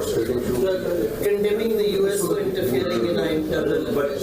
yesterday, condemning the US for interfering in our internal affairs.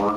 5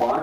5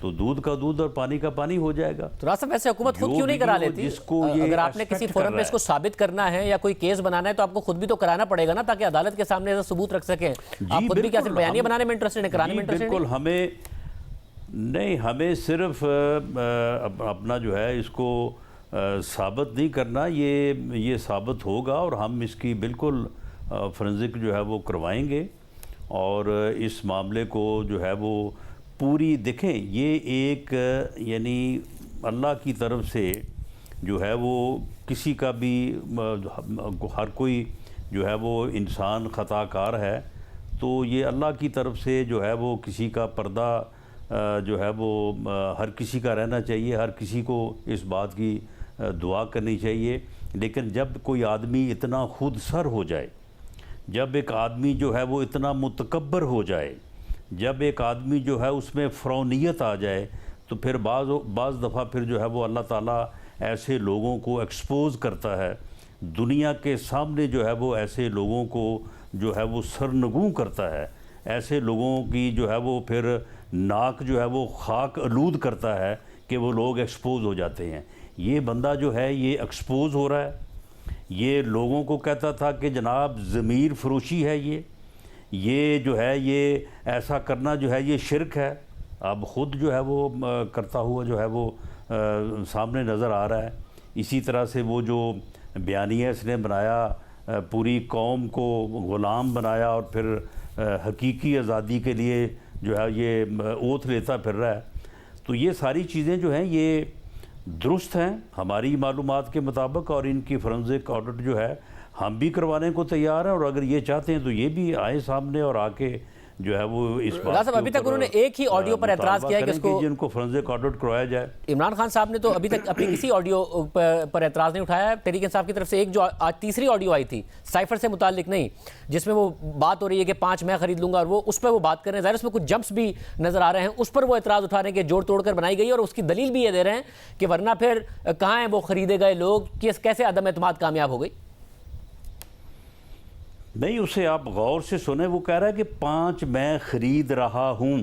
تو دودھ کا دودھ اور پانی کا پانی ہو جائے گا. تو راز صاحب ایسے حکومت خود کیوں نہیں کرا لیتی؟ اگر آپ نے کسی فورم پہ اس کو ثابت کرنا ہے یا کوئی کیس بنانا ہے تو آپ کو خود بھی تو کرانا پڑے گا نا, تاکہ عدالت کے سامنے ایسا ثبوت رکھ سکیں. آپ خود بھی کیا صرف بیانیہ بنانے میں انٹرسٹڈ ہیں, کرانے میں انٹرسٹڈ ہیں؟ بالکل, ہمیں صرف اپنا جو ہے اس کو ثابت نہیں کرنا, یہ ثابت ہوگا اور ہم اس کی بالکل فرنزک جو ہے وہ کروائیں گے, اور اس معاملے کو جو ہے وہ پوری دیکھیں, یہ ایک یعنی اللہ کی طرف سے جو ہے وہ کسی کا بھی ہر کوئی جو ہے وہ انسان خطا کار ہے, تو یہ اللہ کی طرف سے جو ہے وہ کسی کا پردہ جو ہے وہ ہر کسی کا رہنا چاہیے, ہر کسی کو اس بات کی دعا کرنی چاہیے. لیکن جب کوئی آدمی اتنا خود سر ہو جائے, جب ایک آدمی جو ہے وہ اتنا متکبر ہو جائے, جب ایک آدمی جو ہے اس میں فرونیت آ جائے, تو پھر بعض دفعہ پھر جو ہے وہ اللہ تعالیٰ ایسے لوگوں کو ایکسپوز کرتا ہے, دنیا کے سامنے جو ہے وہ ایسے لوگوں کو جو ہے وہ سرنگوں کرتا ہے, ایسے لوگوں کی جو ہے وہ پھر ناک جو ہے وہ خاک آلود کرتا ہے کہ وہ لوگ ایکسپوز ہو جاتے ہیں. یہ بندہ جو ہے یہ ایکسپوز ہو رہا ہے, یہ لوگوں کو کہتا تھا کہ جناب ضمیر فروشی ہے, یہ جو ہے یہ ایسا کرنا جو ہے یہ شرک ہے. اب خود جو ہے وہ کرتا ہوا جو ہے وہ سامنے نظر آ رہا ہے. اسی طرح سے وہ جو بیانیہ اس نے بنایا, پوری قوم کو غلام بنایا اور پھر حقیقی آزادی کے لیے جو ہے یہ اوتھ لیتا پھر رہا ہے. تو یہ ساری چیزیں جو ہیں یہ درست ہیں ہماری معلومات کے مطابق, اور ان کی فرنزک آڈٹ جو ہے ہم بھی کروانے کو تیار ہیں, اور اگر یہ چاہتے ہیں تو یہ بھی آئے سامنے اور آ کے جو ہے وہ اس بات ابھی تک انہوں نے ایک ہی آڈیو پر اعتراض کیا ہے کہ اس کو جن کو فرنزک آڈٹ کروایا جائے. عمران خان صاحب نے تو ابھی تک اپنی کسی آڈیو پر اعتراض نہیں اٹھایا ہے. تحریک انصاف کی طرف سے ایک جو آج تیسری آڈیو آئی تھی سائفر سے متعلق نہیں, جس میں وہ بات ہو رہی ہے کہ 5 میں خرید لوں گا, اور وہ اس پہ وہ بات کر رہے ہیں, ظاہر اس میں کچھ جمپس بھی نظر آ رہے ہیں, اس پر وہ اعتراض اٹھا رہے ہیں کہ جوڑ توڑ کر بنائی گئی, اور اس کی دلیل بھی یہ دے رہے ہیں کہ ورنہ پھر کہاں ہیں وہ خریدے گئے لوگ, کیسے عدم اعتماد کامیاب ہو گئی. نہیں, اسے آپ غور سے سنیں, وہ کہہ رہا ہے کہ 5 میں خرید رہا ہوں,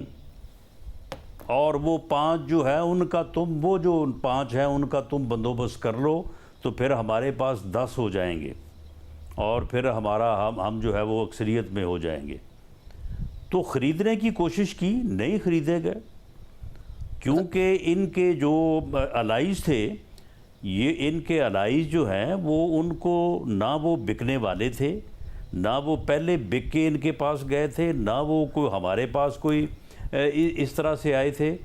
اور وہ 5 جو ہے ان کا تم وہ جو 5 ہیں ان کا تم بندوبست کر لو, تو پھر ہمارے پاس 10 ہو جائیں گے, اور پھر ہم جو ہے وہ اکثریت میں ہو جائیں گے. تو خریدنے کی کوشش کی, نہیں خریدے گئے, کیونکہ ان کے جو الائز تھے, یہ ان کے الائز جو ہیں وہ ان کو نہ وہ بکنے والے تھے, نہ وہ پہلے بک کے ان کے پاس گئے تھے, نہ وہ کوئی ہمارے پاس کوئی اس طرح سے آئے تھے.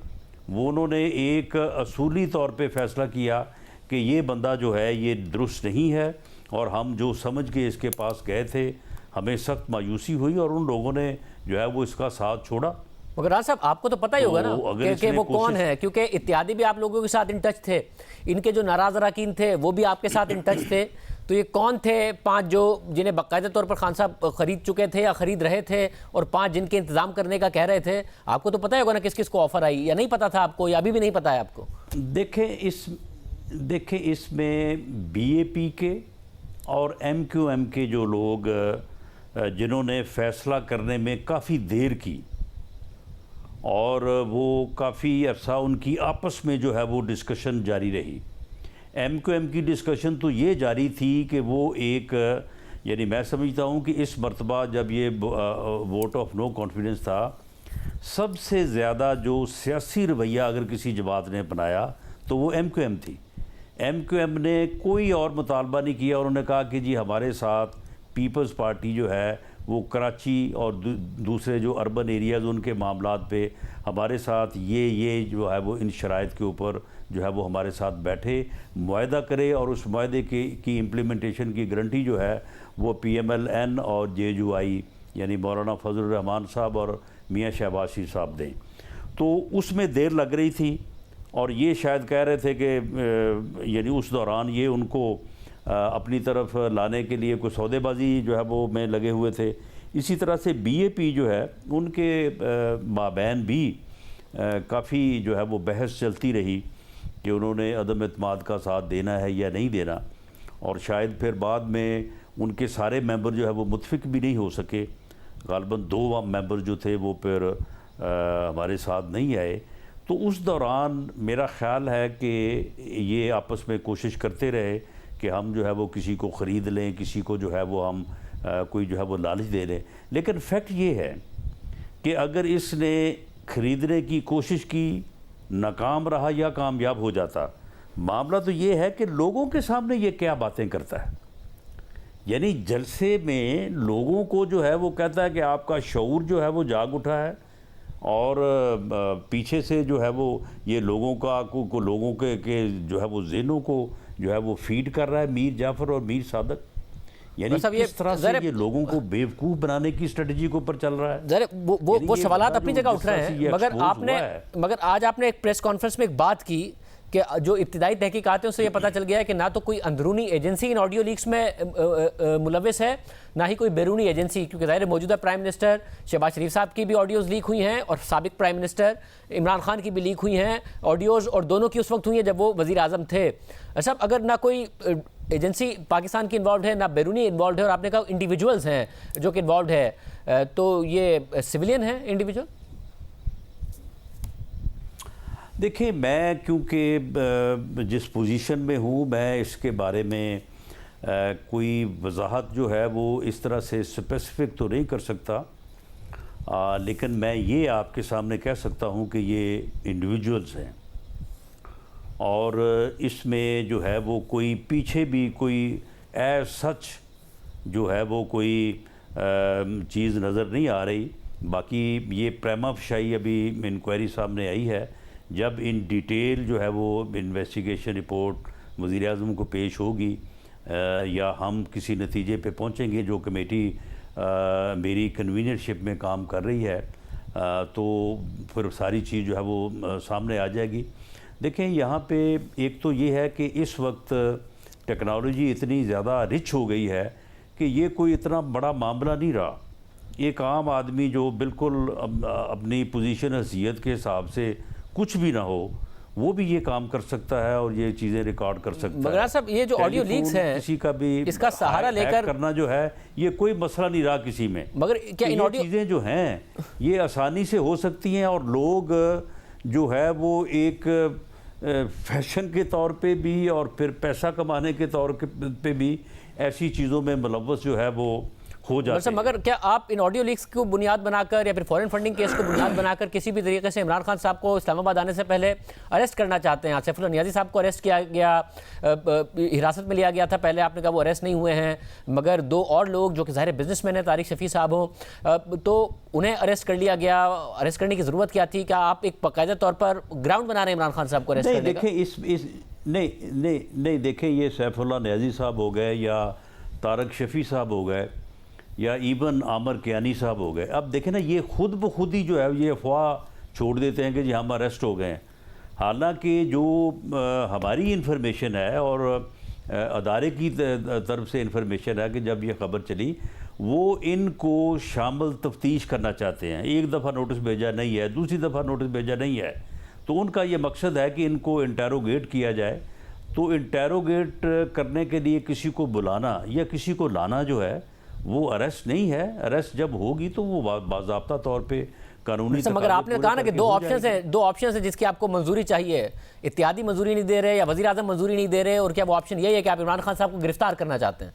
وہ انہوں نے ایک اصولی طور پہ فیصلہ کیا کہ یہ بندہ جو ہے یہ درست نہیں ہے, اور ہم جو سمجھ کے اس کے پاس گئے تھے ہمیں سخت مایوسی ہوئی, اور ان لوگوں نے جو ہے وہ اس کا ساتھ چھوڑا. مگر راز صاحب آپ کو تو پتہ ہی ہوگا نا کہ وہ کون ہے, کیونکہ اتحادی بھی آپ لوگوں کے ساتھ ان ٹچ تھے, ان کے جو ناراض اراکین تھے وہ بھی آپ کے ساتھ ان ٹچ تھے. تو یہ کون تھے 5 جو جنہیں باقاعدہ طور پر خان صاحب خرید چکے تھے یا خرید رہے تھے, اور 5 جن کے انتظام کرنے کا کہہ رہے تھے؟ آپ کو تو پتہ ہی ہوگا نا کس کس کو آفر آئی, یا نہیں پتہ تھا آپ کو, یا ابھی بھی نہیں پتہ ہے آپ کو؟ دیکھیں اس میں بی اے پی کے اور ایم کیو ایم کے جو لوگ جنہوں نے فیصلہ کرنے میں کافی دیر کی, اور وہ کافی عرصہ ان کی آپس میں جو ہے وہ ڈسکشن جاری رہی. ایم کیو ایم کی ڈسکشن تو یہ جاری تھی کہ وہ ایک یعنی میں سمجھتا ہوں کہ اس مرتبہ جب یہ ووٹ آف نو کانفیڈنس تھا, سب سے زیادہ جو سیاسی رویہ اگر کسی جماعت نے اپنایا تو وہ ایم کیو ایم تھی. ایم کیو ایم نے کوئی اور مطالبہ نہیں کیا, انہوں نے کہا کہ جی ہمارے ساتھ پیپلز پارٹی جو ہے وہ کراچی اور دوسرے جو اربن ایریاز ان کے معاملات پہ ہمارے ساتھ یہ جو ہے وہ ان شرائط کے اوپر جو ہے وہ ہمارے ساتھ بیٹھے, معاہدہ کرے, اور اس معاہدے کی امپلیمنٹیشن کی گارنٹی جو ہے وہ پی ایم ایل این اور جے یو آئی یعنی مولانا فضل الرحمان صاحب اور میاں شہباز شریف صاحب دیں. تو اس میں دیر لگ رہی تھی, اور یہ شاید کہہ رہے تھے کہ یعنی اس دوران یہ ان کو اپنی طرف لانے کے لیے کوئی سودے بازی جو ہے وہ میں لگے ہوئے تھے. اسی طرح سے بی اے پی جو ہے ان کے مابین بھی کافی جو ہے وہ بحث چلتی رہی کہ انہوں نے عدم اعتماد کا ساتھ دینا ہے یا نہیں دینا, اور شاید پھر بعد میں ان کے سارے ممبر جو ہے وہ متفق بھی نہیں ہو سکے. غالباً 2 ممبر جو تھے وہ پھر ہمارے ساتھ نہیں آئے. تو اس دوران میرا خیال ہے کہ یہ آپس میں کوشش کرتے رہے کہ ہم جو ہے وہ کسی کو خرید لیں، کسی کو جو ہے وہ ہم کوئی جو ہے وہ لالچ دے لیں. لیکن فیکٹ یہ ہے کہ اگر اس نے خریدنے کی کوشش کی، ناکام رہا یا کامیاب ہو جاتا، معاملہ تو یہ ہے کہ لوگوں کے سامنے یہ کیا باتیں کرتا ہے. یعنی جلسے میں لوگوں کو جو ہے وہ کہتا ہے کہ آپ کا شعور جو ہے وہ جاگ اٹھا ہے، اور پیچھے سے جو ہے وہ یہ لوگوں لوگوں کے جو ہے وہ ذہنوں کو جو ہے وہ فیڈ کر رہا ہے میر جعفر اور میر صادق. یعنی کس طرح سے یہ لوگوں کو بیوقوف بنانے کی اسٹریٹجی کے اوپر چل رہا ہے. وہ سوالات اپنی جگہ اٹھ رہے ہیں، مگر آج آپ نے ایک پریس کانفرنس میں ایک بات کی کہ جو ابتدائی تحقیقات ہیں اس سے یہ پتہ چل گیا ہے کہ نہ تو کوئی اندرونی ایجنسی ان آڈیو لیکس میں ملوث ہے، نہ ہی کوئی بیرونی ایجنسی، کیونکہ ظاہر موجودہ پرائم منسٹر شہباز شریف صاحب کی بھی آڈیوز لیک ہوئی ہیں اور سابق پرائم منسٹر عمران خان کی بھی لیک ہوئی ہیں آڈیوز، اور دونوں کی اس وقت ہوئی ہیں جب وہ وزیر اعظم تھے. صاحب اگر نہ کوئی ایجنسی پاکستان کی انوالوڈ ہے، نہ بیرونی انوالوڈ ہے، اور آپ نے کہا انڈیویجولز ہیں جو کہ انوالوڈ ہے، تو یہ سویلین ہیں انڈیویجول؟ دیکھیں، میں کیونکہ جس پوزیشن میں ہوں، میں اس کے بارے میں کوئی وضاحت جو ہے وہ اس طرح سے اسپیسیفک تو نہیں کر سکتا، لیکن میں یہ آپ کے سامنے کہہ سکتا ہوں کہ یہ انڈیویجولز ہیں، اور اس میں جو ہے وہ کوئی پیچھے بھی کوئی ایز سچ جو ہے وہ کوئی چیز نظر نہیں آ رہی. باقی یہ پریما فشائی ابھی انکوائری سامنے آئی ہے، جب ان ڈیٹیل جو ہے وہ انویسٹیگیشن رپورٹ وزیر اعظم کو پیش ہوگی یا ہم کسی نتیجے پہ پہنچیں گے جو کمیٹی میری کنوینرشپ میں کام کر رہی ہے، تو پھر ساری چیز جو ہے وہ سامنے آ جائے گی. دیکھیں، یہاں پہ ایک تو یہ ہے کہ اس وقت ٹیکنالوجی اتنی زیادہ رچ ہو گئی ہے کہ یہ کوئی اتنا بڑا معاملہ نہیں رہا. ایک عام آدمی جو بالکل اپنی پوزیشن حیثیت کے حساب سے کچھ بھی نہ ہو، وہ بھی یہ کام کر سکتا ہے اور یہ چیزیں ریکارڈ کر سکتا ہے. مگر صاحب یہ جو آڈیو لیکس ہیں، کسی کا بھی اس کا سہارا لے کر کرنا جو ہے یہ کوئی مسئلہ نہیں رہا کسی میں. مگر کیا ان آڈیو چیزیں جو ہیں یہ آسانی سے ہو سکتی ہیں، اور لوگ جو ہے وہ ایک فیشن کے طور پہ بھی اور پھر پیسہ کمانے کے طور پہ بھی ایسی چیزوں میں ملوث جو ہے وہ ہو جاتے ہیں. مگر کیا آپ ان آڈیو لیکس کو بنیاد بنا کر یا پھر فورن فنڈنگ کیس کو بنیاد بنا کر کسی بھی طریقے سے عمران خان صاحب کو اسلام آباد آنے سے پہلے اریسٹ کرنا چاہتے ہیں؟ سیف اللہ نیازی صاحب کو اریسٹ کیا گیا، حراست میں لیا گیا تھا پہلے، آپ نے کہا وہ اریسٹ نہیں ہوئے ہیں، مگر دو اور لوگ جو کہ ظاہر بزنس مین ہیں، طارق شفیع صاحب ہوں، تو انہیں اریسٹ کر لیا گیا. اریسٹ کرنے کی ضرورت کیا تھی؟ کیا آپ ایک باقاعدہ طور پر گراؤنڈ بنا رہے ہیں عمران خان صاحب کو اریسٹ کرنے کا؟ نہیں دیکھیں، یہ سیف اللہ نیازی صاحب ہو گئے یا طارق شفیع صاحب ہو گئے یا ایون عامر کیانی صاحب ہو گئے، اب دیکھیں نا، یہ خود بخود ہی جو ہے یہ افواہ چھوڑ دیتے ہیں کہ جی ہم اریسٹ ہو گئے ہیں. حالانکہ جو ہماری انفارمیشن ہے اور ادارے کی طرف سے انفارمیشن ہے کہ جب یہ خبر چلی، وہ ان کو شامل تفتیش کرنا چاہتے ہیں. ایک دفعہ نوٹس بھیجا نہیں ہے، دوسری دفعہ نوٹس بھیجا نہیں ہے، تو ان کا یہ مقصد ہے کہ ان کو انٹیروگیٹ کیا جائے. تو انٹیروگیٹ کرنے کے لیے کسی کو بلانا یا کسی کو لانا جو ہے وہ اریسٹ نہیں ہے. اریسٹ جب ہوگی تو وہ باضابطہ طور پہ قانونی. مگر آپ نے کہا نا کہ دو آپشنز ہیں جس کی آپ کو منظوری چاہیے، اتحادی منظوری نہیں دے رہے یا وزیر اعظم منظوری نہیں دے رہے، اور کیا وہ آپشن یہی ہے کہ آپ عمران خان صاحب کو گرفتار کرنا چاہتے ہیں؟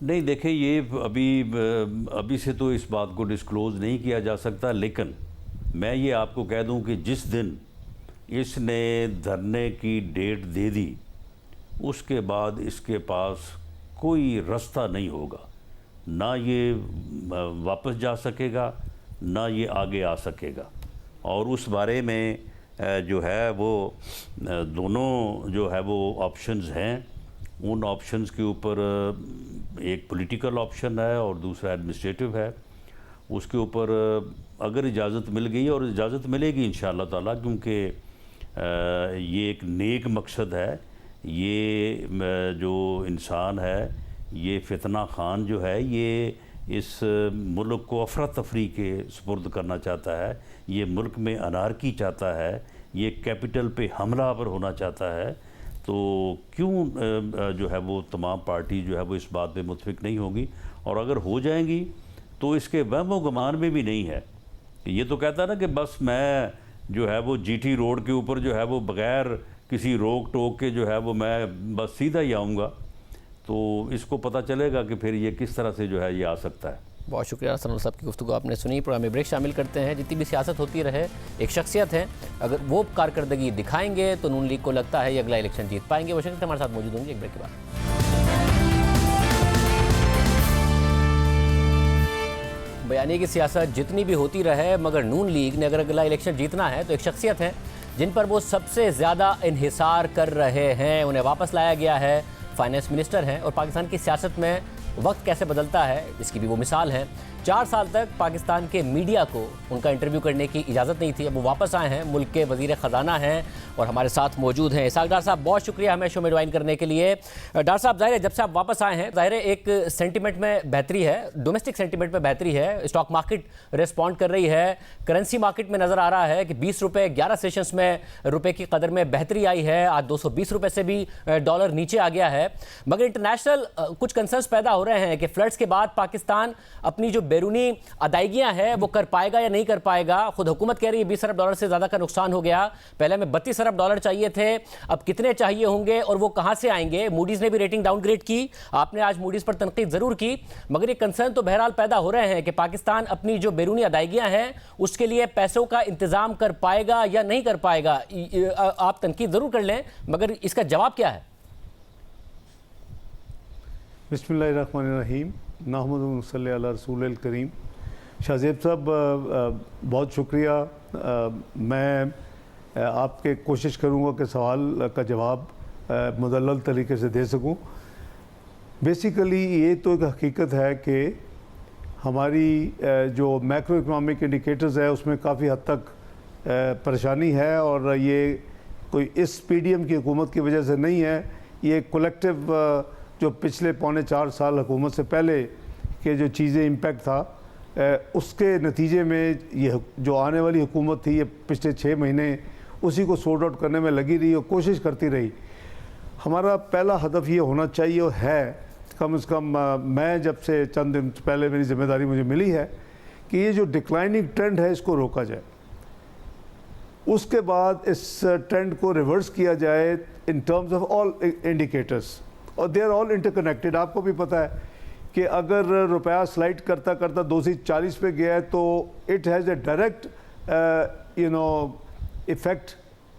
نہیں دیکھیں، یہ ابھی سے تو اس بات کو ڈسکلوز نہیں کیا جا سکتا، لیکن میں یہ آپ کو کہہ دوں کہ جس دن اس نے دھرنے کی ڈیٹ دے دی، اس کے بعد اس کے پاس کوئی رستہ نہیں ہوگا، نہ یہ واپس جا سکے گا نہ یہ آگے آ سکے گا. اور اس بارے میں جو ہے وہ دونوں جو ہے وہ آپشنز ہیں. ان آپشنز کے اوپر ایک پولیٹیکل آپشن ہے اور دوسرا ایڈمنسٹریٹو ہے. اس کے اوپر اگر اجازت مل گئی، اور اجازت ملے گی انشاءاللہ تعالیٰ، کیونکہ یہ ایک نیک مقصد ہے. یہ جو انسان ہے، یہ فتنہ خان جو ہے، یہ اس ملک کو افراتفری کے سپرد کرنا چاہتا ہے، یہ ملک میں انارکی چاہتا ہے، یہ کیپٹل پہ حملہ آور ہونا چاہتا ہے. تو کیوں جو ہے وہ تمام پارٹی جو ہے وہ اس بات پہ متفق نہیں ہوگی؟ اور اگر ہو جائیں گی تو اس کے وہم و گمان میں بھی نہیں ہے یہ تو کہتا نا کہ بس میں جو ہے وہ جی ٹی روڈ کے اوپر جو ہے وہ بغیر کسی روک ٹوک کے جو ہے وہ میں بس سیدھا ہی آؤں گا، تو اس کو پتہ چلے گا کہ پھر یہ کس طرح سے جو ہے یہ آ سکتا ہے۔ بہت شکریہ حسن اللہ صاحب کی گفتگو آپ نے سنی۔ پروگرام میں بریک شامل کرتے ہیں۔ جتنی بھی سیاست ہوتی رہے، ایک شخصیت ہے، اگر وہ کارکردگی دکھائیں گے تو نون لیگ کو لگتا ہے یہ اگلا الیکشن جیت پائیں گے۔ وہ شخصیت ہمارے ساتھ موجود ہوں گے ایک بریک کے بعد۔ بیانیے کی سیاست جتنی بھی ہوتی رہے، مگر نون لیگ نے اگر اگلا الیکشن جیتنا ہے تو ایک شخصیت ہے جن پر وہ سب سے زیادہ انحصار کر رہے ہیں، انہیں واپس لایا گیا ہے، فائنانس منسٹر ہیں، اور پاکستان کی سیاست میں وقت کیسے بدلتا ہے اس کی بھی وہ مثال ہے۔ 4 سال تک پاکستان کے میڈیا کو ان کا انٹرویو کرنے کی اجازت نہیں تھی، اب وہ واپس آئے ہیں، ملک کے وزیر خزانہ ہیں اور ہمارے ساتھ موجود ہیں۔ اسحاق ڈار صاحب بہت شکریہ ہمیں شو میں جوائن کرنے کے لیے۔ ڈار صاحب، ظاہر ہے جب سے آپ واپس آئے ہیں، ظاہر ہے ایک سینٹیمنٹ میں بہتری ہے، ڈومیسٹک سینٹیمنٹ میں بہتری ہے، اسٹاک مارکیٹ ریسپونڈ کر رہی ہے، کرنسی مارکیٹ میں نظر آ رہا ہے کہ 20 روپے 11 سیشنز میں روپے کی قدر میں بہتری آئی ہے، آج 220 روپے سے بھی ڈالر نیچے آ گیا ہے، مگر انٹرنیشنل کچھ کنسرنز پیدا ہو رہے ہیں کہ فلڈز کے بعد پاکستان اپنی جو بیرونی ادائیگیاں ہیں وہ کر پائے گا یا نہیں کر پائے گا۔ خود حکومت کہہ رہی ہے 20 ارب ڈالر سے زیادہ کا نقصان ہو گیا، پہلے میں 32 ارب ڈالر چاہیے تھے، اب کتنے چاہیے ہوں گے اور وہ کہاں سے آئیں گے؟ موڈیز نے بھی ریٹنگ ڈاؤن گریڈ کی، آپ نے آج موڈیز پر تنقید ضرور کی، مگر یہ کنسرن تو بہرحال پیدا ہو رہے ہیں کہ پاکستان اپنی جو بیرونی ادائیگیاں ہیں اس کے لیے پیسوں کا انتظام کر پائے گا یا نہیں کر پائے گا۔ آپ تنقید ضرور کر لیں مگر اس کا جواب کیا ہے؟ بسم اللہ الرحمن الرحیم، نحمد و صلی علی رسول الکریم۔ شاہ زیب صاحب بہت شکریہ، میں آپ کے کوشش کروں گا کہ سوال کا جواب مدلل طریقے سے دے سکوں۔ بیسیکلی یہ تو ایک حقیقت ہے کہ ہماری جو میکرو اکنامک انڈیکیٹرز ہے اس میں کافی حد تک پریشانی ہے، اور یہ کوئی اس پی ڈی ایم کی حکومت کی وجہ سے نہیں ہے، یہ کولیکٹیو جو پچھلے 4.25 سال حکومت سے پہلے کے جو چیزیں امپیکٹ تھا اس کے نتیجے میں یہ جو آنے والی حکومت تھی یہ پچھلے 6 مہینے اسی کو سورٹ آؤٹ کرنے میں لگی رہی اور کوشش کرتی رہی۔ ہمارا پہلا ہدف یہ ہونا چاہیے اور ہے، کم از کم میں جب سے چند دن پہلے میری ذمہ داری مجھے ملی ہے کہ یہ جو ڈکلائننگ ٹرینڈ ہے اس کو روکا جائے، اس کے بعد اس ٹرینڈ کو ریورس کیا جائے in terms of all indicators, اور they are all interconnected. آپ کو بھی پتہ ہے کہ اگر روپیہ سلائڈ کرتا کرتا 240 پہ گیا ہے تو it has a direct effect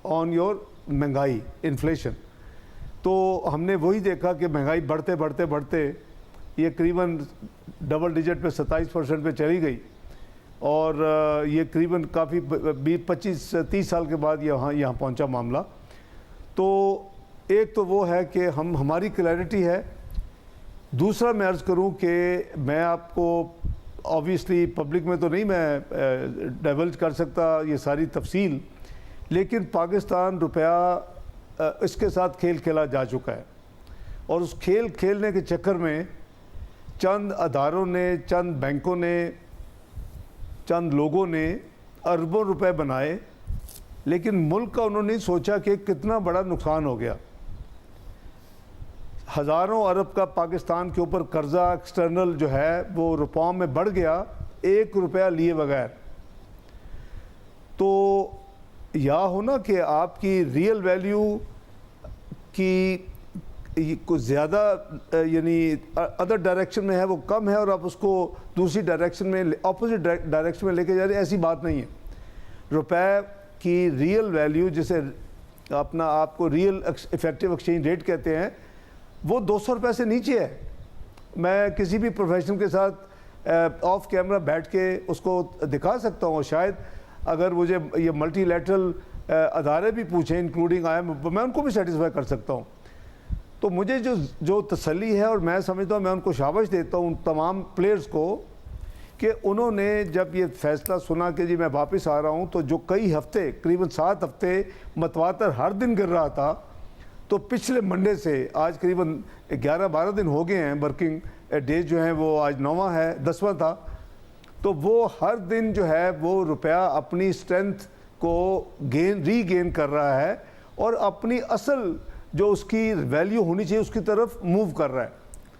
on your مہنگائی، انفلیشن۔ تو ہم نے وہی دیکھا کہ مہنگائی بڑھتے بڑھتے بڑھتے یہ قریباً ڈبل ڈیجٹ پہ 27% پہ چلی گئی، اور یہ قریباً کافی 25-30 سال کے بعد یہاں پہنچا معاملہ۔ تو ایک تو وہ ہے کہ ہماری کلیئرٹی ہے، دوسرا میں عرض کروں کہ میں آپ کو آبویسلی پبلک میں تو نہیں میں ڈیولج کر سکتا یہ ساری تفصیل، لیکن پاکستان روپیہ اس کے ساتھ کھیل کھیلا جا چکا ہے، اور اس کھیل کھیلنے کے چکر میں چند اداروں نے، چند بینکوں نے، چند لوگوں نے اربوں روپے بنائے، لیکن ملک کا انہوں نے سوچا کہ کتنا بڑا نقصان ہو گیا۔ ہزاروں ارب کا پاکستان کے اوپر قرضہ ایکسٹرنل جو ہے وہ روپوں میں بڑھ گیا 1 روپیہ لیے بغیر۔ تو یا ہونا کہ آپ کی ریئل ویلیو کی کچھ زیادہ یعنی ادر ڈائریکشن میں ہے وہ کم ہے، اور آپ اس کو دوسری ڈائریکشن میں اپوزٹ ڈائریکشن میں لے کے جا رہے ہیں، ایسی بات نہیں ہے۔ روپے کی ریئل ویلیو جسے آپ کو ریئل ایفیکٹو ایکسچینج ریٹ کہتے ہیں وہ 200 روپے سے نیچے ہے۔ میں کسی بھی پروفیشنل کے ساتھ آف کیمرہ بیٹھ کے اس کو دکھا سکتا ہوں، شاید اگر مجھے یہ ملٹی لیٹرل ادارے بھی پوچھیں انکلوڈنگ IMF، میں ان کو بھی سیٹسفائی کر سکتا ہوں۔ تو مجھے جو تسلی ہے، اور میں سمجھتا ہوں میں ان کو شاباش دیتا ہوں ان تمام پلیئرز کو کہ انہوں نے جب یہ فیصلہ سنا کہ جی میں واپس آ رہا ہوں، تو جو کئی ہفتے قریباً 7 ہفتے متواتر ہر دن گر رہا تھا، تو پچھلے منڈے سے آج قریباً 11-12 دن ہو گئے ہیں، ورکنگ ڈیز جو ہیں وہ آج 9واں ہے، 10واں تھا، تو وہ ہر دن جو ہے وہ روپیہ اپنی اسٹرینتھ کو ری گین کر رہا ہے اور اپنی اصل جو اس کی ویلیو ہونی چاہیے اس کی طرف موو کر رہا ہے۔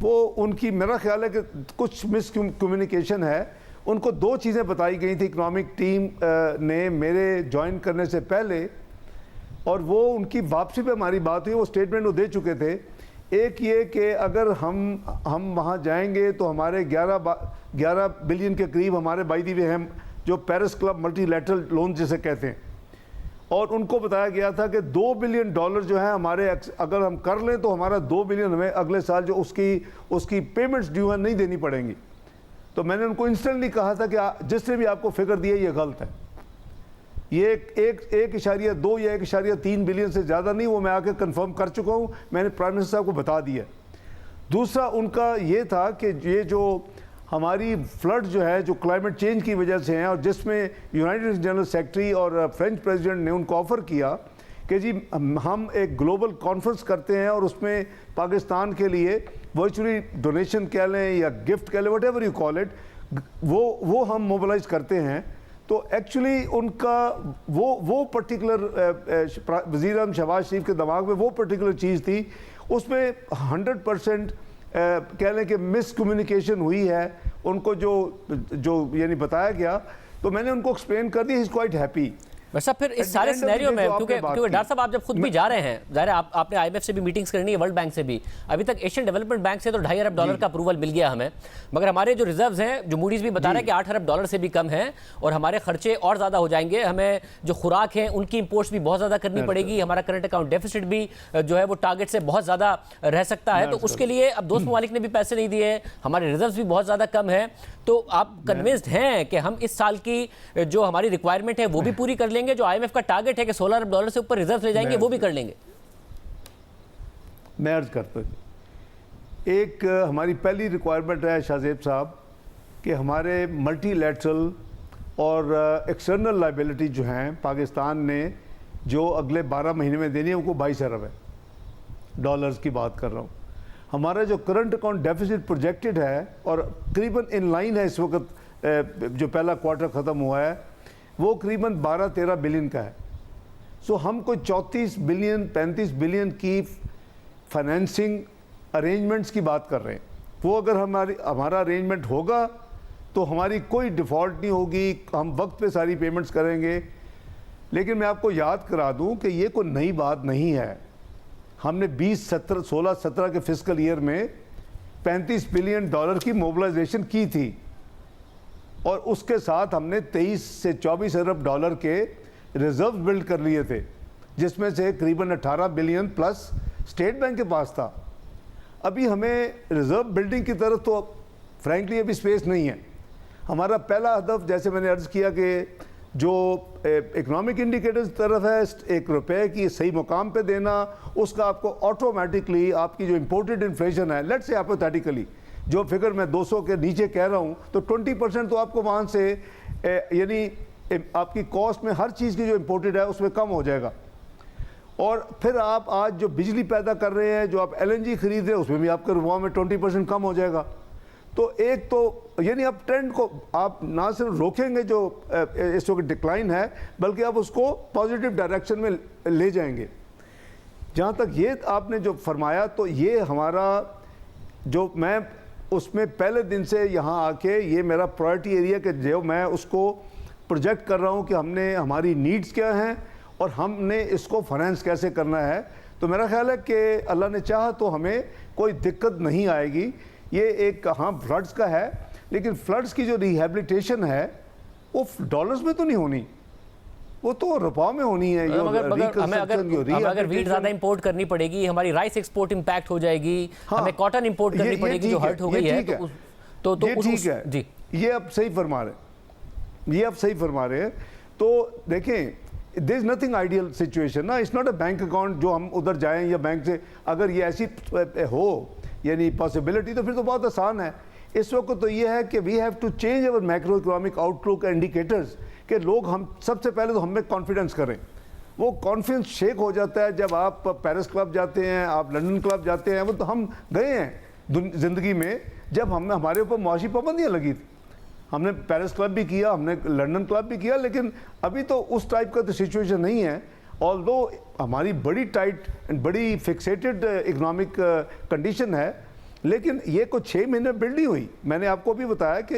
وہ ان کی میرا خیال ہے کہ کچھ مس کمیونیکیشن ہے. ان کو 2 چیزیں بتائی گئی تھی اکنامک ٹیم نے میرے جوائن کرنے سے پہلے, اور وہ ان کی واپسی پہ ہماری بات ہوئی, وہ اسٹیٹمنٹ وہ دے چکے تھے. ایک یہ کہ اگر ہم وہاں جائیں گے تو ہمارے 11 بلین کے قریب ہمارے بائی دی وے ہیں جو Paris club multi lateral loan جسے کہتے ہیں, اور ان کو بتایا گیا تھا کہ $2 بلین جو ہیں ہمارے اگر ہم کر لیں تو ہمارا 2 بلین ہمیں اگلے سال جو اس کی پیمنٹس ڈیو ہیں نہیں دینی پڑیں گی. تو میں نے ان کو انسٹنٹلی کہا تھا کہ جس نے بھی آپ کو فگر دی ہے یہ غلط ہے, یہ 1.2 یا 1.3 بلین سے زیادہ نہیں, وہ میں آ کے کنفرم کر چکا ہوں, میں نے پرائم منسٹر صاحب کو بتا دیا. دوسرا ان کا یہ تھا کہ یہ جو ہماری فلڈ جو ہے جو کلائمیٹ چینج کی وجہ سے ہیں, اور جس میں یونائٹڈ جنرل سیکرٹری اور فرینچ پریزیڈنٹ نے ان کو آفر کیا کہ جی ہم ایک گلوبل کانفرنس کرتے ہیں اور اس میں پاکستان کے لیے ورچولی ڈونیشن کہہ لیں یا گفٹ کہہ لیں, what ever you call it, وہ ہم موبلائز کرتے ہیں. تو ایکچولی ان کا وہ پرٹیکولر وزیر اعظم شہباز شریف کے دماغ میں وہ پرٹیکولر چیز تھی, اس میں 100% کہہ لیں کہ مس کمیونیکیشن ہوئی ہے. ان کو جو یعنی بتایا گیا تو میں نے ان کو ایکسپلین کر دیا, ہی از کوائٹ ہیپی. ویسا پھر اس سارے سینیریو میں کیونکہ ڈاکٹر صاحب آپ جب خود بھی جا رہے ہیں, ظاہر ہے آپ نے آئی ایم ایف سے بھی میٹنگز کرنی ہے, ورلڈ بینک سے بھی, ابھی تک ایشین ڈیولپمنٹ بینک سے تو $2.5 ارب کا اپروول مل گیا ہمیں, مگر ہمارے جو ریزروز ہیں جو موڈیز بھی بتا رہا ہے کہ $8 ارب سے بھی کم ہیں, اور ہمارے خرچے اور زیادہ ہو جائیں گے. ہمیں جو خوراک ہیں ان کی امپورٹس بھی بہت زیادہ کرنی پڑے گی, ہمارا کرنٹ اکاؤنٹ ڈیفیسٹ بھی جو ہے وہ ٹارگٹ سے بہت زیادہ رہ سکتا ہے. تو اس کے لیے اب دوست ممالک نے بھی پیسے نہیں دیے, ہمارے ریزروز بھی بہت زیادہ کم ہیں. تو آپ کنوینسڈ ہیں کہ ہم اس سال کی جو ہماری ریکوائرمنٹ ہے وہ بھی پوری کر لیں گے, جو آئی ایم ایف کا ٹارگٹ ہے کہ $16 ارب سے اوپر ریزرو لے جائیں گے وہ بھی کر لیں گے؟ میں عرض کرتا ہوں, ایک ہماری پہلی ریکوائرمنٹ ہے شاہ زیب صاحب کہ ہمارے ملٹی لیٹرل اور ایکسٹرنل لائبلٹی جو ہیں پاکستان نے جو اگلے 12 مہینے میں دینی ہے وہ $22 ارب ہے, ڈالرز کی بات کر رہا ہوں. ہمارا جو کرنٹ اکاؤنٹ ڈیفیسٹ پروجیکٹڈ ہے اور قریباً ان لائن ہے اس وقت, جو پہلا کوارٹر ختم ہوا ہے وہ قریباً 12-13 بلین کا ہے. سو ہم کوئی 34 بلین 35 بلین کی فائنینسنگ ارینجمنٹس کی بات کر رہے ہیں. وہ اگر ہمارا ارینجمنٹ ہوگا تو ہماری کوئی ڈیفالٹ نہیں ہوگی, ہم وقت پہ ساری پیمنٹس کریں گے. لیکن میں آپ کو یاد کرا دوں کہ یہ کوئی نئی بات نہیں ہے. ہم نے 16-17 کے فسکل ایئر میں $35 بلین کی موبلائزیشن کی تھی, اور اس کے ساتھ ہم نے 23 سے 24 ارب کے ریزرو بلڈ کر لیے تھے, جس میں سے قریباً 18 بلین پلس اسٹیٹ بینک کے پاس تھا. ابھی ہمیں ریزرو بلڈنگ کی طرف تو فرینکلی ابھی سپیس نہیں ہے. ہمارا پہلا ہدف جیسے میں نے عرض کیا کہ جو اکنامک انڈیکیٹرز طرف ہے $1 کی صحیح مقام پہ دینا, اس کا آپ کو آٹومیٹکلی آپ کی جو امپورٹڈ انفلیشن ہے, لیٹس سے ہائپوتھیٹیکلی جو فگر میں 200 کے نیچے کہہ رہا ہوں, تو 20% تو آپ کو وہاں سے یعنی آپ کی کاسٹ میں ہر چیز کی جو امپورٹڈ ہے اس میں کم ہو جائے گا. اور پھر آپ آج جو بجلی پیدا کر رہے ہیں, جو آپ LNG خرید رہے ہیں, اس میں بھی آپ کے وہاں میں 20% کم ہو جائے گا. تو ایک تو یعنی آپ ٹرینڈ کو آپ نہ صرف روکیں گے جو اس وقت ڈکلائن ہے, بلکہ آپ اس کو پازیٹیو ڈائریکشن میں لے جائیں گے. جہاں تک یہ آپ نے جو فرمایا, تو یہ ہمارا جو میں اس میں پہلے دن سے یہاں آ کے یہ میرا پرائرٹی ایریا کہ جو میں اس کو پروجیکٹ کر رہا ہوں کہ ہم نے ہماری نیڈز کیا ہیں اور ہم نے اس کو فائنینس کیسے کرنا ہے. تو میرا خیال ہے کہ اللہ نے چاہا تو ہمیں کوئی دقت نہیں آئے گی. یہ ایک ہاں فلڈز کا ہے, لیکن فلڈز کی جو ریہیبلیٹیشن ہے وہ ڈالرز میں تو نہیں ہونی, وہ تو روپا میں ہونی ہے. ہمیں اگر ویٹ زیادہ امپورٹ کرنی پڑے گی, ہماری رائس ایکسپورٹ امپیکٹ ہو جائے گی, ہمیں کاٹن امپورٹ کرنی پڑے گی جو ہرٹ ہو گئی ہے, تو یہ ٹھیک ہے. جی یہ آپ صحیح فرما رہے ہیں, تو دیکھیں there is nothing ideal situation نا, it's not a bank account جو ہم ادھر جائیں یا بینک سے, اگر یہ ایسی ہو یعنی پاسبلٹی تو پھر تو بہت آسان ہے. اس وقت تو یہ ہے کہ we have to change our macro economic outlook indicators, کہ لوگ ہم سب سے پہلے تو ہم میں کانفیڈنس کریں. وہ کانفیڈنس شیک ہو جاتا ہے جب آپ پیرس کلب جاتے ہیں, آپ لنڈن کلب جاتے ہیں. وہ تو ہم گئے ہیں زندگی میں جب ہمارے اوپر معاشی پابندیاں لگی تھی, ہم نے پیرس کلب بھی کیا, ہم نے لنڈن کلب بھی کیا, لیکن ابھی تو اس ٹائپ کا تو سچویشن نہیں ہے. although ہماری بڑی ٹائٹ اینڈ بڑی فکسیٹڈ اکنامک کنڈیشن ہے, لیکن یہ کوئی 6 مہینے بلڈ نہیں ہوئی. میں نے آپ کو بھی بتایا کہ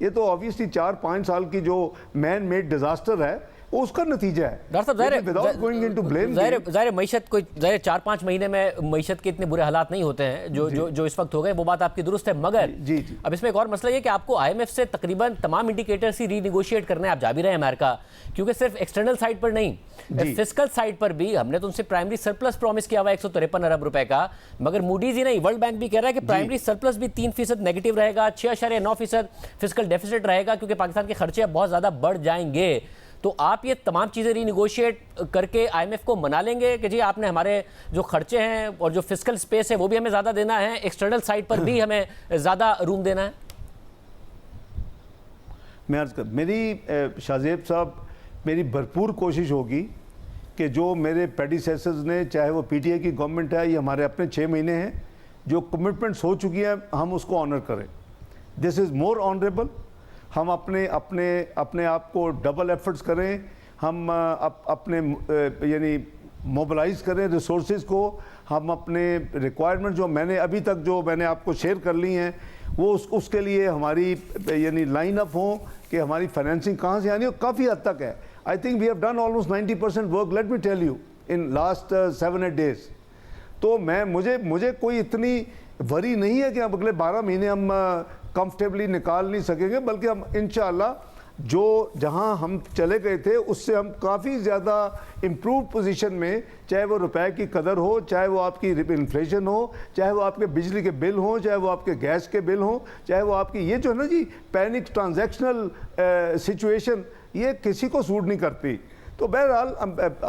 یہ تو آبویسلی 4-5 سال کی جو مین میڈ ڈیزاسٹر ہے وہ اس کا نتیجہ ہے. ڈاکٹر صاحب ظاہر معیشت کوئی ظاہر 4-5 مہینے میں معیشت کے اتنے برے حالات نہیں ہوتے ہیں جو اس وقت ہو گئے, وہ بات آپ کی درست ہے, مگر اب اس میں ایک اور مسئلہ یہ کہ آپ کو IMF سے تقریباً تمام انڈیکیٹرز ہی ری نیگوشیٹ کرنے آپ جا بھی رہے ہیں امریکہ, کیونکہ صرف ایکسٹرنل سائڈ پر نہیں, فسکل سائڈ پر بھی ہم نے تو ان سے پرائمری سرپلس پرومس کیا ہوا ہے 153 ارب روپے کا, مگر موڈیز ہی نہیں ورلڈ بینک بھی کہہ رہا ہے کہ پرائمری سرپلس بھی 3% نیگیٹو رہے گا, 6.9% فسکل ڈیفیسٹ رہے گا, کیونکہ پاکستان کے خرچے بہت زیادہ بڑھ جائیں گے. تو آپ یہ تمام چیزیں ری نیگوشیٹ کر کے IMF کو منا لیں گے کہ جی آپ نے ہمارے جو خرچے ہیں اور جو فسکل سپیس ہے وہ بھی ہمیں زیادہ دینا ہے, ایکسٹرنل سائڈ پر بھی ہمیں زیادہ روم دینا ہے؟ میں عرض کر, میری شاہ صاحب میری بھرپور کوشش ہوگی کہ جو میرے پیڈیسیسرز نے, چاہے وہ PTI کی گورنمنٹ ہے یا ہمارے اپنے 6 مہینے ہیں, جو کمٹمنٹس ہو چکی ہیں ہم اس کو آنر کریں. دس از مور آنریبل. ہم اپنے آپ کو ڈبل ایفرٹس کریں, ہم اپنے یعنی موبلائز کریں ریسورسز کو, ہم اپنے ریکوائرمنٹ جو میں نے ابھی تک جو میں نے آپ کو شیئر کر لی ہیں وہ اس کے لیے ہماری یعنی لائن اپ ہوں کہ ہماری فائنینسنگ کہاں سے آنی ہو. کافی حد تک ہے. I think we have done almost 90% work, let me tell you, in last 7-8 days. تو مجھے کوئی اتنی وری نہیں ہے کہ اب اگلے 12 مہینے ہم کمفرٹیبلی نکال نہیں سکیں گے, بلکہ ہم انشاءاللہ جو جہاں ہم چلے گئے تھے اس سے ہم کافی زیادہ امپروو پوزیشن میں, چاہے وہ روپے کی قدر ہو, چاہے وہ آپ کی انفلیشن ہو, چاہے وہ آپ کے بجلی کے بل ہوں, چاہے وہ آپ کے گیس کے بل ہوں, چاہے وہ آپ کی یہ جو ہے نا جی پینک ٹرانزیکشنل سچویشن, یہ کسی کو سوٹ نہیں کرتی. تو بہرحال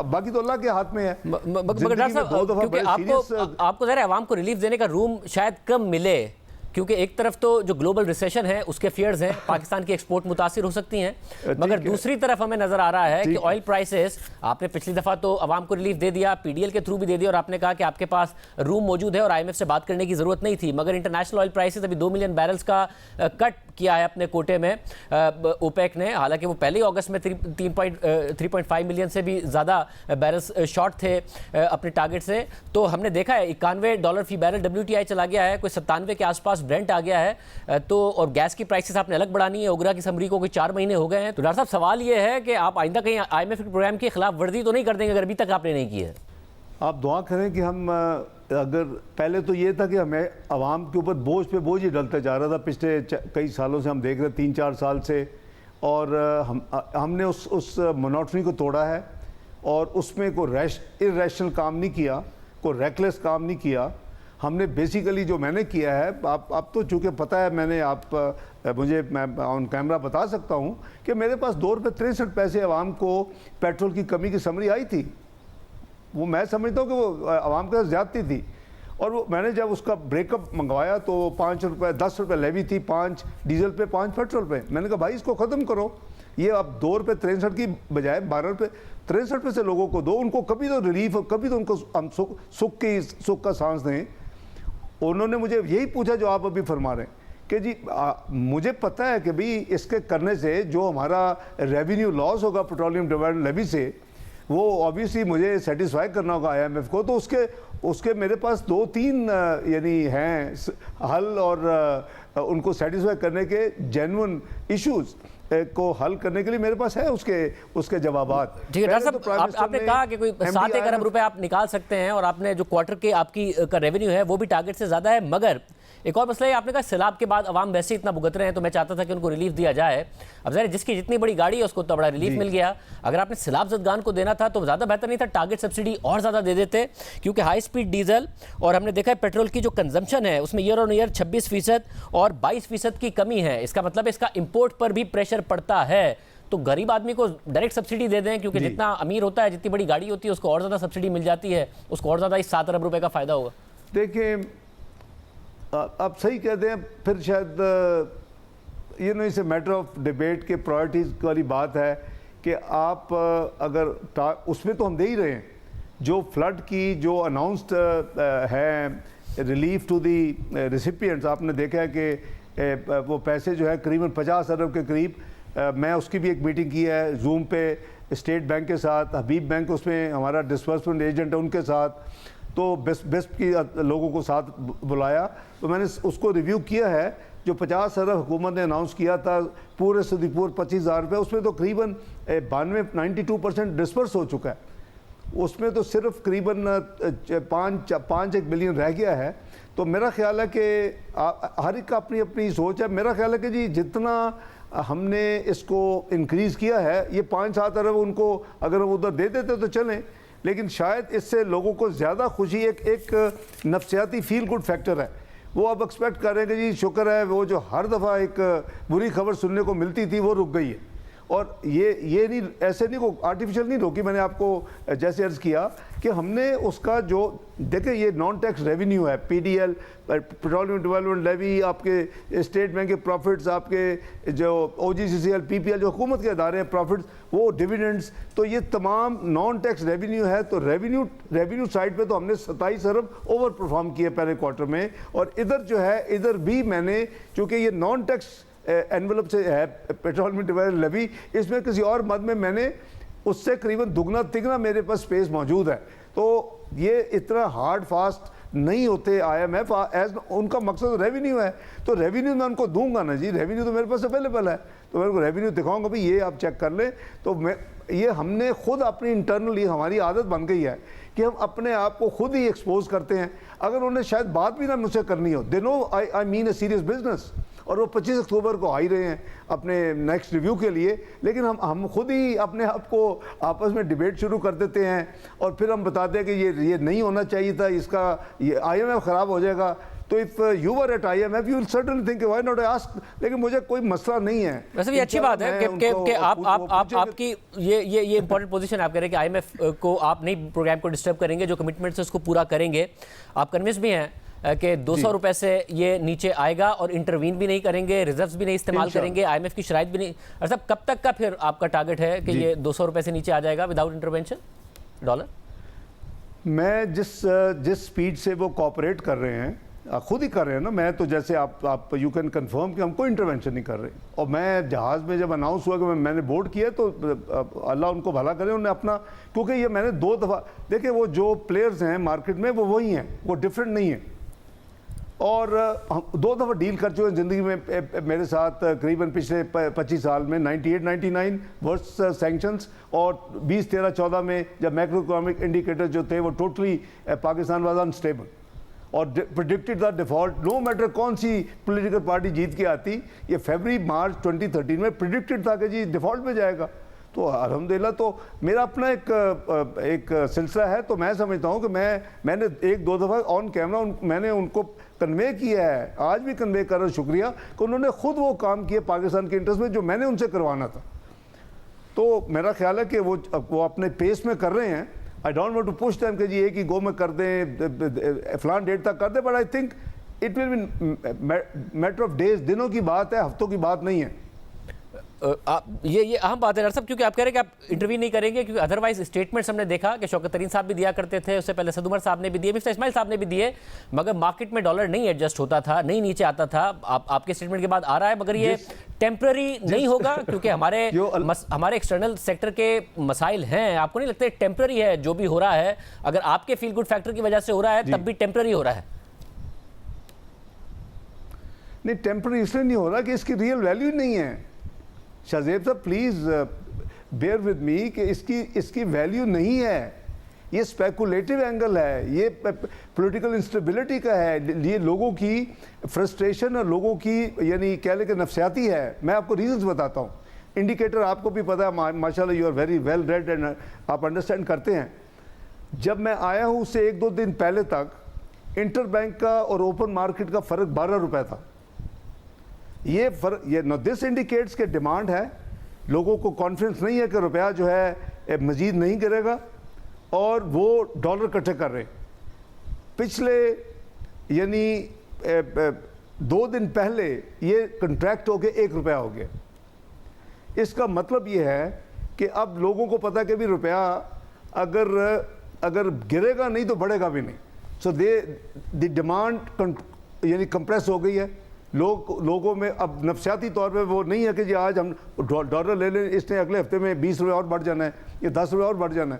باقی تو اللہ کے ہاتھ میں ہے. مگر ڈاکٹر صاحب کیونکہ آپ کو ذرا عوام کو ریلیف دینے کا روم شاید کم ملے, کیونکہ ایک طرف تو جو گلوبل ریسیشن ہے اس کے فیئرز ہیں, پاکستان کی ایکسپورٹ متاثر ہو سکتی ہیں, مگر دوسری طرف ہمیں نظر آ رہا ہے کہ آئل پرائسز, آپ نے پچھلی دفعہ تو عوام کو ریلیف دے دیا, PDL کے تھرو بھی دے دیا, اور آپ نے کہا کہ آپ کے پاس روم موجود ہے اور IMF سے بات کرنے کی ضرورت نہیں تھی, مگر انٹرنیشنل آئل پرائسز ابھی 2 ملین بیرلز کا کٹ کیا ہے اپنے کوٹے میں اوپیک نے, حالانکہ وہ پہلے ہی اگست میں 3.5 ملین سے بھی زیادہ بیرلز شارٹ تھے اپنے ٹارگٹ سے. تو ہم نے دیکھا ہے $91 فی بیرل WTI چلا گیا ہے, کوئی 97 کے آس پاس برنٹ آ گیا ہے, تو اور گیس کی پرائسز آپ نے الگ بڑھانی ہے, اوگرا کی سمری کو کوئی 4 مہینے ہو گئے ہیں. تو ڈاکٹر صاحب سوال یہ ہے کہ آپ آئندہ کہیں IMF کے پروگرام کی خلاف ورزی تو نہیں کر دیں گے اگر ابھی تک آپ نے نہیں کی ہے؟ آپ دعا کریں کہ ہم, اگر پہلے تو یہ تھا کہ ہمیں عوام کے اوپر بوجھ پہ بوجھ ہی ڈلتا جا رہا تھا پچھلے کئی سالوں سے, ہم دیکھ رہے 3-4 سال سے, اور ہم نے اس مونوٹنی کو توڑا ہے اور اس میں کوئی irrational کام نہیں کیا, کوئی ریکلیس کام نہیں کیا. ہم نے بیسیکلی جو میں نے کیا ہے, آپ تو چونکہ پتہ ہے, میں نے میں آن کیمرہ بتا سکتا ہوں کہ میرے پاس $2.63 عوام کو پیٹرول کی کمی کی سمری آئی تھی. وہ میں سمجھتا ہوں کہ وہ عوام کے ساتھ زیادتی تھی, اور وہ میں نے جب اس کا بریک اپ منگوایا تو $5 10 لیوی تھی, 5 ڈیزل پہ 5 پیٹرول پہ. میں نے کہا بھائی اس کو ختم کرو, یہ اب $2.63 کی بجائے $12.63 سے لوگوں کو دو, ان کو کبھی تو ریلیف, کبھی تو ان کو ہم سکھ کا سانس دیں. انہوں نے مجھے یہی پوچھا جو آپ ابھی فرما رہے ہیں کہ جی مجھے پتہ ہے کہ بھئی اس کے کرنے سے جو ہمارا ریونیو لاس ہوگا پیٹرولیم ڈیویڈنڈ لیوی سے, وہ آبویسلی مجھے سیٹسفائی کرنا ہوگا IMF کو. تو اس کے میرے پاس 2-3 یعنی ہیں حل, اور ان کو سیٹسفائی کرنے کے جینون ایشوز کو حل کرنے کے لیے میرے پاس ہے اس کے جوابات. ٹھیک ہے ڈاکٹر صاحب, آپ نے کہا کہ کوئی 7 ارب روپے آپ نکال سکتے ہیں, اور آپ نے جو کوارٹر کے آپ کی کا ریونیو ہے وہ بھی ٹارگٹ سے زیادہ ہے, مگر ایک اور مسئلہ ہے, آپ نے کہا سیلاب کے بعد عوام ویسے اتنا بھگت رہے ہیں, تو میں چاہتا تھا کہ ان کو ریلیف دیا جائے. اب ظاہر جس کی جتنی بڑی گاڑی ہے اس کو تو بڑا ریلیف مل گیا, اگر آپ نے سیلاب زدگان کو دینا تھا تو زیادہ بہتر نہیں تھا ٹارگٹ سبسڈی اور زیادہ دے دیتے, کیونکہ ہائی سپیڈ ڈیزل اور ہم نے دیکھا ہے پیٹرول کی جو کنزمپشن ہے اس میں ایئر آن ایئر 26% اور 22% کی کمی ہے. اس کا مطلب ہے اس کا امپورٹ پر بھی پریشر پڑتا ہے. تو غریب آدمی کو ڈائریکٹ سبسڈی دے دیں, کیونکہ جتنا امیر ہوتا ہے, جتنی بڑی گاڑی ہوتی ہے, اس کو اور زیادہ سبسڈی مل جاتی ہے, اس کو اور زیادہ اس 7 ارب روپے کا فائدہ ہوگا. دیکھیں آپ صحیح کہتے ہیں, پھر شاید it's a matter of debate کے پرائرٹیز والی بات ہے کہ آپ اگر اس میں تو ہم دے ہی رہے ہیں, جو فلڈ کی جو اناؤنسڈ ہے ریلیف ٹو دی ریسیپینٹس, آپ نے دیکھا ہے کہ وہ پیسے جو ہے قریباً 50 ارب کے قریب, میں اس کی بھی ایک میٹنگ کی ہے زوم پہ اسٹیٹ بینک کے ساتھ, حبیب بینک اس میں ہمارا ڈسبرسمنٹ ایجنٹ ہے ان کے ساتھ. تو بیسٹ کی لوگوں کو ساتھ بلایا, تو میں نے اس کو ریویو کیا ہے. جو 50 ارب حکومت نے اناؤنس کیا تھا پورے سے پورے 25,000 روپے, اس میں تو قریباً 92% ڈسپرس ہو چکا ہے. اس میں تو صرف قریباً 5 بلین رہ گیا ہے. تو میرا خیال ہے کہ ہر ایک کا اپنی اپنی سوچ ہے. میرا خیال ہے کہ جی جتنا ہم نے اس کو انکریز کیا ہے, یہ 5-7 ارب ان کو اگر وہ ادھر دے دیتے تو چلیں, لیکن شاید اس سے لوگوں کو زیادہ خوشی ایک نفسیاتی فیل گڈ فیکٹر ہے. وہ اب ایکسپیکٹ کر رہے ہیں کہ جی شکر ہے وہ جو ہر دفعہ ایک بری خبر سننے کو ملتی تھی وہ رک گئی ہے. اور یہ نہیں, ایسے نہیں, کو آرٹیفیشل نہیں روکی. میں نے آپ کو جیسے عرض کیا کہ ہم نے اس کا جو دیکھیں یہ نان ٹیکس ریونیو ہے, P D L, petroleum development levy, آپ کے اسٹیٹ بینک کے پروفٹس, آپ کے جو او جی سی سی ایل, پی پی ایل جو حکومت کے ادارے ہیں پروفٹس, وہ ڈیویڈنڈس, تو یہ تمام نان ٹیکس ریونیو ہے. تو ریونیو سائڈ پہ تو ہم نے 27 ارب اوور پرفارم کیے پہلے کوارٹر میں. اور ادھر جو ہے ادھر بھی میں نے, چونکہ یہ نان ٹیکس انویلپ سے ہے پیٹرولیم ڈیولپمنٹ لیوی, اس میں کسی اور مد میں نے اس سے قریباً دگنا تگنا میرے پاس سپیس موجود ہے. تو یہ اتنا ہارڈ فاسٹ نہیں ہوتے آئی ایم ایف, ان کا مقصد ریونیو ہے. تو ریونیو میں ان کو دوں گا نا جی, ریونیو تو میرے پاس اویلیبل ہے, تو میں ان کو ریونیو دکھاؤں گا, بھائی یہ آپ چیک کر لیں. تو یہ ہم نے خود اپنی انٹرنلی ہماری عادت بن گئی ہے کہ ہم اپنے آپ کو خود ہی ایکسپوز کرتے ہیں. اگر انہیں شاید بات بھی نہ مجھ سے کرنی ہو, دے نو آئی مین اے سیریس بزنس, اور وہ 25 اکتوبر کو آ ہی رہے ہیں اپنے نیکسٹ ریویو کے لیے, لیکن ہم خود ہی اپنے آپ کو آپس میں ڈیبیٹ شروع کر دیتے ہیں, اور پھر ہم بتاتے ہیں کہ یہ نہیں ہونا چاہیے تھا, اس کا یہ آئی ایم ایف خراب ہو جائے گا. تو if you were at I M F you will certainly think why not I ask, لیکن مجھے کوئی مسئلہ نہیں ہے. ویسے یہ اچھی بات ہے کہ آپ کی یہ امپورٹنٹ پوزیشن آپ کہہ رہے ہیں کہ آئی ایم ایف کو آپ نہیں پروگرام کو ڈسٹرب کریں گے, جو کمٹمنٹس اس کو پورا کریں گے. آپ کنوینس بھی ہیں کہ 200 روپے سے یہ نیچے آئے گا, اور انٹروین بھی نہیں کریں گے, ریزروز بھی نہیں استعمال کریں گے, آئی ایم ایف کی شرائط بھی نہیں. اور صاحب کب تک کا پھر آپ کا ٹارگٹ ہے کہ یہ 200 روپے سے نیچے آ جائے گا وداؤٹ انٹرونشن ڈالر؟ میں جس سپیڈ سے وہ کوآپریٹ کر رہے ہیں, خود ہی کر رہے ہیں نا, میں تو جیسے آپ یو کین کنفرم کہ ہم کوئی انٹرونشن نہیں کر رہے. اور میں جہاز میں جب اناؤنس ہوا کہ میں نے بورڈ کیا, تو اللہ ان کو بھلا کرے, انہوں نے اپنا, کیونکہ یہ میں نے 2 دفعہ دیکھیں وہ جو پلیئرز ہیں مارکیٹ میں وہ وہی ہیں, وہ ڈفرینٹ نہیں ہیں. اور 2 دفعہ ڈیل کر چکے ہیں زندگی میں میرے ساتھ, قریباً پچھلے 25 سال میں 98-99 ورس سینکشنز, اور 2013-14 میں جب میکرو اکنامک انڈیکیٹر جو تھے وہ ٹوٹلی پاکستان واز انسٹیبل, اور پریڈکٹڈ تھا ڈیفالٹ, نو میٹر کون سی پولیٹیکل پارٹی جیت کے آتی. یہ فیبری مارچ 2013 میں پریڈکٹڈ تھا کہ جی ڈیفالٹ پہ جائے گا. تو الحمدللہ تو میرا اپنا ایک سلسلہ ہے. تو میں سمجھتا ہوں کہ میں نے 1-2 دفعہ آن کیمرہ میں نے ان کو کنوے کیا ہے, آج بھی کنوے کر رہا, شکریہ کہ انہوں نے خود وہ کام کیا پاکستان کے انٹرسٹ میں جو میں نے ان سے کروانا تھا. تو میرا خیال ہے کہ وہ اپنے پیس میں کر رہے ہیں. I don't want to push them کہ جی ایک ہی گو میں کر دیں, فلان ڈیٹ تک کر دیں, but I think it will be matter of days, دنوں کی بات ہے, ہفتوں کی بات نہیں ہے. یہ اہم بات ہے ڈاکٹر صاحب, کیونکہ آپ کہہ رہے ہیں کہ آپ انٹرویو نہیں کریں گے, کیونکہ ادروائز اسٹیٹمنٹس ہم نے دیکھا کہ شوکت ترین صاحب بھی دیا کرتے تھے, اس سے پہلے سعد عمر صاحب نے بھی دیے, مفتی اسماعیل صاحب نے بھی دیے, مگر مارکیٹ میں ڈالر نہیں ایڈجسٹ ہوتا تھا, نہیں نیچے آتا تھا. آپ کے اسٹیٹمنٹ کے بعد آ رہا ہے, مگر یہ ٹیمپرری نہیں ہوگا, کیونکہ ہمارے ایکسٹرنل سیکٹر کے مسائل ہیں. آپ کو نہیں لگتا ٹیمپرری ہے جو بھی ہو رہا ہے, اگر آپ کے فیل گڈ فیکٹر کی وجہ سے ہو رہا ہے تب بھی ٹیمپرری ہو رہا ہے؟ نہیں, ٹیمپرری اس لیے نہیں ہو رہا کہ اس کی ریئل ویلیو نہیں ہے. شاہزیب صاحب پلیز بیئر ود می کہ اس کی ویلیو نہیں ہے. یہ اسپیکولیٹو اینگل ہے, یہ پولیٹیکل انسٹیبلٹی کا ہے, یہ لوگوں کی فرسٹریشن اور لوگوں کی یعنی کہہ لیں کہ نفسیاتی ہے. میں آپ کو ریزنز بتاتا ہوں. انڈیکیٹر آپ کو بھی پتہ ہے ماشاء اللہ, you are very well read and آپ انڈرسٹینڈ کرتے ہیں. جب میں آیا ہوں اس سے 1-2 دن پہلے تک انٹر بینک کا اور اوپن مارکیٹ کا فرق 12 روپے تھا. یہ فرق, دس انڈیکیٹس کہ ڈیمانڈ ہے, لوگوں کو کانفیڈنس نہیں ہے کہ روپیہ جو ہے مزید نہیں گرے گا, اور وہ ڈالر اکٹھے کر رہے. پچھلے یعنی 2 دن پہلے یہ کنٹریکٹ ہو کے 1 روپیہ ہو گیا. اس کا مطلب یہ ہے کہ اب لوگوں کو پتہ کہ بھی روپیہ اگر گرے گا نہیں تو بڑھے گا بھی نہیں. سو دی ڈیمانڈ یعنی کمپریس ہو گئی ہے. لوگوں میں اب نفسیاتی طور پہ وہ نہیں ہے کہ جی آج ہم ڈالر لے لیں, اس نے اگلے ہفتے میں 20 روپے اور بڑھ جانا ہے, یہ 10 روپے اور بڑھ جانا ہے.